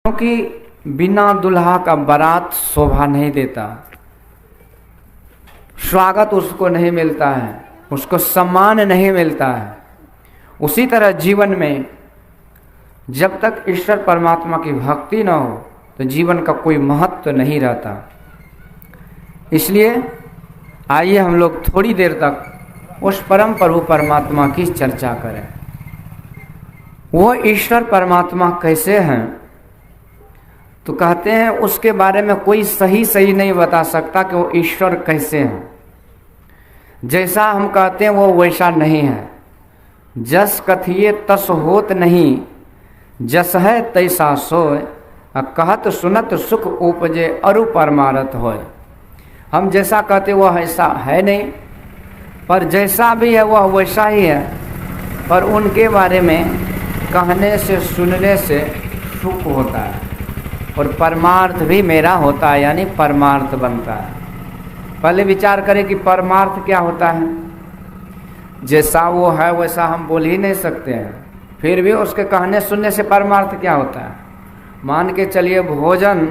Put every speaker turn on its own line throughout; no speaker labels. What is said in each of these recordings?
क्योंकि बिना दुल्हा का बारात शोभा नहीं देता, स्वागत उसको नहीं मिलता है, उसको सम्मान नहीं मिलता है। उसी तरह जीवन में जब तक ईश्वर परमात्मा की भक्ति न हो तो जीवन का कोई महत्व नहीं रहता। इसलिए आइए हम लोग थोड़ी देर तक उस परम प्रभु परमात्मा की चर्चा करें। वो ईश्वर परमात्मा कैसे हैं? तो कहते हैं उसके बारे में कोई सही नहीं बता सकता कि वो ईश्वर कैसे हैं। जैसा हम कहते हैं वो वैसा नहीं है। जस कथिए तस होत नहीं, जस है तैसा सोय, कहत सुनत सुख उपजे अरु परमारथ होय। हम जैसा कहते वह ऐसा है नहीं, पर जैसा भी है वह वैसा ही है। पर उनके बारे में कहने से सुनने से सुख होता है और परमार्थ भी मेरा होता है, यानी परमार्थ बनता है। पहले विचार करें कि परमार्थ क्या होता है। जैसा वो है वैसा हम बोल ही नहीं सकते हैं, फिर भी उसके कहने सुनने से परमार्थ क्या होता है। मान के चलिए भोजन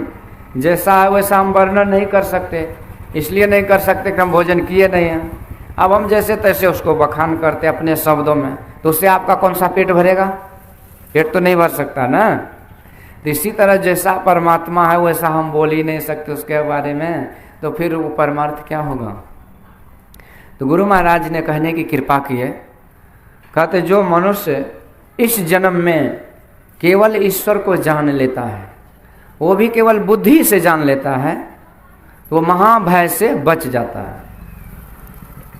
जैसा है वैसा हम वर्णन नहीं कर सकते, इसलिए नहीं कर सकते कि हम भोजन किए नहीं हैं। अब हम जैसे तैसे उसको बखान करते अपने शब्दों में, तो उससे आपका कौन सा पेट भरेगा? पेट तो नहीं भर सकता ना। तो इसी तरह जैसा परमात्मा है वैसा हम बोल ही नहीं सकते उसके बारे में, तो फिर वो परमार्थ क्या होगा? तो गुरु महाराज ने कहने की कृपा की है। कहते जो मनुष्य इस जन्म में केवल ईश्वर को जान लेता है, वो भी केवल बुद्धि से जान लेता है, तो महाभय से बच जाता है।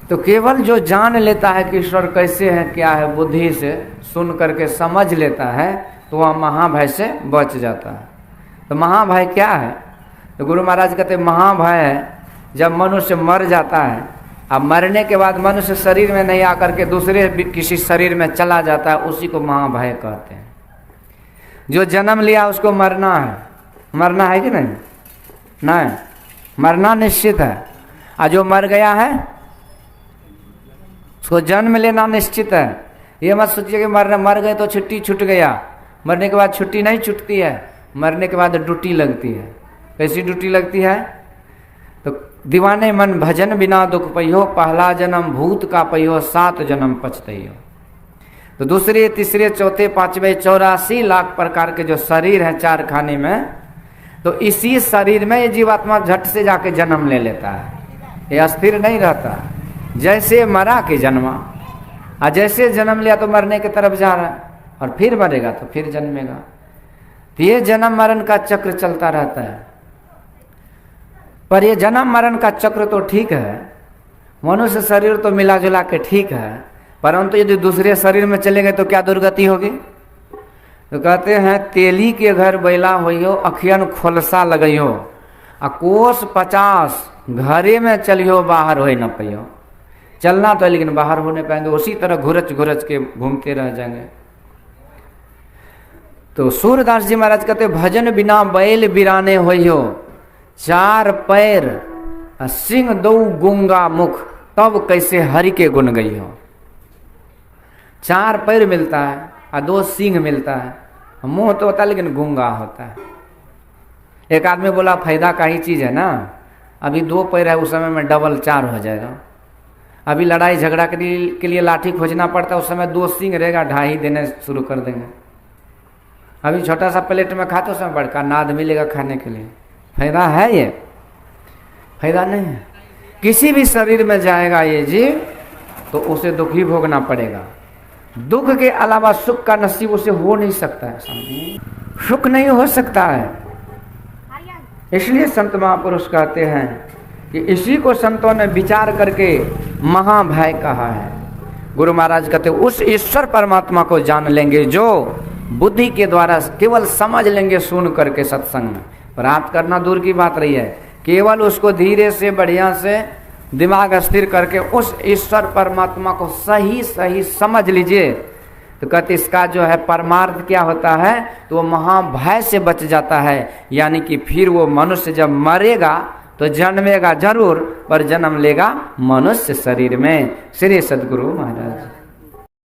तो केवल जो जान लेता है कि ईश्वर कैसे है क्या है, बुद्धि से सुन करके समझ लेता है, तो वह महाभय से बच जाता है। तो महाभय क्या है? तो गुरु महाराज कहते महाभय है जब मनुष्य मर जाता है, अब मरने के बाद मनुष्य शरीर में नहीं आकर के दूसरे किसी शरीर में चला जाता है, उसी को महाभय कहते हैं। जो जन्म लिया उसको मरना है, मरना है कि नहीं? नहीं, मरना निश्चित है। और जो मर गया है उसको जन्म लेना निश्चित है। ये मत सोचिए कि मर गए तो छुट्टी छूट गया। मरने के बाद छुट्टी नहीं छूटती है, मरने के बाद ड्यूटी लगती है। कैसी ड्यूटी लगती है? तो दीवाने मन भजन बिना दुख पइहो, पहला जन्म भूत का पइहो, 7 जन्म पछतइहो। तो दूसरे तीसरे चौथे पांचवे 84 लाख प्रकार के जो शरीर है 4 खाने में, तो इसी शरीर में ये जीवात्मा झट से जाके जन्म ले लेता है। ये अस्थिर नहीं रहता। जैसे मरा के जन्मा, और जैसे जन्म लिया तो मरने की तरफ जा रहा है, और फिर मरेगा तो फिर जन्मेगा। तो ये जन्म मरण का चक्र चलता रहता है। पर ये जन्म मरण का चक्र तो ठीक है, मनुष्य शरीर तो मिला जुला के ठीक है, परंतु यदि दूसरे शरीर में चले गए तो क्या दुर्गति होगी? तो कहते हैं तेली के घर बैला होइयो, अखियन खोलसा लगइयो, आ कोस 50 घरे में चलियो, बाहर हो न पाइयो। चलना तो लेकिन बाहर होने पाएंगे, उसी तरह घुरच घुरच के घूमते रह जाएंगे। तो सूरदास जी महाराज कहते भजन बिना बैल बिराने होइयो, 4 पैर सिंह 2 गुंगा मुख, तब कैसे हरि के गुण गई हो। 4 पैर मिलता है और 2 सिंह मिलता है, मुंह तो होता है लेकिन गूंगा होता है। एक आदमी बोला फायदा का ही चीज है ना, अभी 2 पैर है, उस समय में डबल 4 हो जाएगा। अभी लड़ाई झगड़ा के लिए लाठी खोजना पड़ता है, उस समय 2 सिंह रहेगा, ढाई देने शुरू कर देंगे। अभी छोटा सा प्लेट में खाते उस समय बड़का नाद मिलेगा खाने के लिए। फायदा है? ये फायदा नहीं है। किसी भी शरीर में जाएगा ये जीव तो उसे दुख ही भोगना पड़ेगा। दुख के अलावा सुख का नसीब उसे हो नहीं सकता है। सुख नहीं हो सकता है। इसलिए संत महापुरुष कहते हैं कि इसी को संतों ने विचार करके महाभय कहा है। गुरु महाराज कहते उस ईश्वर परमात्मा को जान लेंगे जो बुद्धि के द्वारा केवल समझ लेंगे, सुन करके सत्संग में। प्राप्त करना दूर की बात रही है, केवल उसको धीरे से बढ़िया से दिमाग स्थिर करके उस ईश्वर परमात्मा को सही समझ लीजिए। तो कहते इसका जो है परमार्थ क्या होता है, तो वो महाभय से बच जाता है। यानी कि फिर वो मनुष्य जब मरेगा तो जन्मेगा जरूर, पर जन्म लेगा मनुष्य शरीर में। श्री सद्गुरु महाराज।